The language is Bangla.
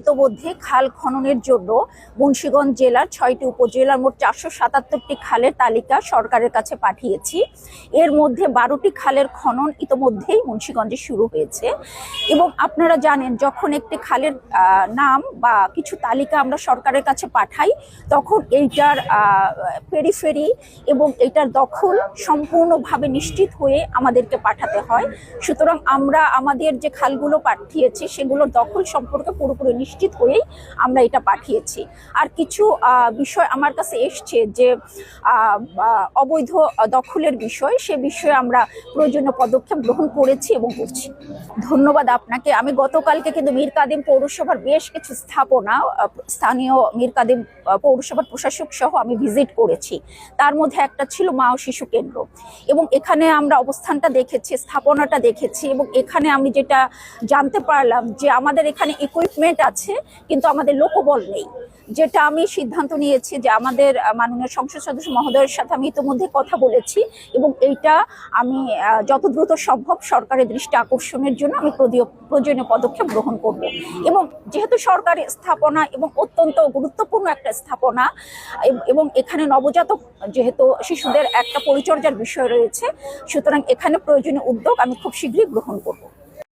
ইতোমধ্যে খাল খননের জন্য মুন্সিগঞ্জ জেলার ৬টি উপজেলার মোট ৪৭৭টি খালের তালিকা সরকারের কাছে পাঠিয়েছি। এর মধ্যে ১২টি খালের খনন ইতোমধ্যেই মুন্সিগঞ্জে শুরু হয়েছে। এবং আপনারা জানেন, যখন একটি খালের নাম বা কিছু তালিকা আমরা সরকারের কাছে পাঠাই, তখন এইটার পেরিফেরি এবং এইটার দখল সম্পূর্ণভাবে নিশ্চিত হয়ে আমাদেরকে পাঠাতে হয়। সুতরাং আমরা আমাদের যে খালগুলো পাঠিয়েছি সেগুলোর দখল সম্পর্কে পুরোপুরি নিশ্চিত হয়েই আমরা এটা পাঠিয়েছি। আর কিছু বিষয় আমার কাছে এসছে যে অবৈধ দখলের বিষয়, সে বিষয়ে আমরা প্রয়োজনীয় পদক্ষেপ গ্রহণ করেছি এবং করছি। ধন্যবাদ আপনাকে। আমি গতকালকে কিন্তু মীর কাদিম পৌরসভার বেশ কিছু স্থাপনা, স্থানীয় মীর কাদিম পৌরসভার প্রশাসক সহ আমি ভিজিট করেছি। তার মধ্যে একটা ছিল মা ও শিশু কেন্দ্র, এবং এখানে আমরা অবস্থানটা দেখেছি, স্থাপনাটা দেখেছি, এবং এখানে আমি যেটা জানতে পারলাম যে আমাদের এখানে ইকুইপমেন্ট আছে কিন্তু আমাদের লোকবল নেই। যেটা আমি সিদ্ধান্ত নিয়েছি যে আমাদের মাননীয় সংসদ সদস্য মহোদয়ের সাথে আমি ইতিমধ্যে কথা বলেছি, এবং এইটা আমি যত দ্রুত সম্ভব সরকারের দৃষ্টি আকর্ষণের জন্য আমি প্রয়োজনীয় পদক্ষেপ গ্রহণ করব। এবং যেহেতু সরকারি স্থাপনা এবং অত্যন্ত গুরুত্বপূর্ণ একটা স্থাপনা, এবং এখানে নবজাতক যেহেতু শিশুদের একটা পরিচর্যার বিষয় রয়েছে, সুতরাং এখানে প্রয়োজনীয় উদ্যোগ আমি খুব শীঘ্রই গ্রহণ করব।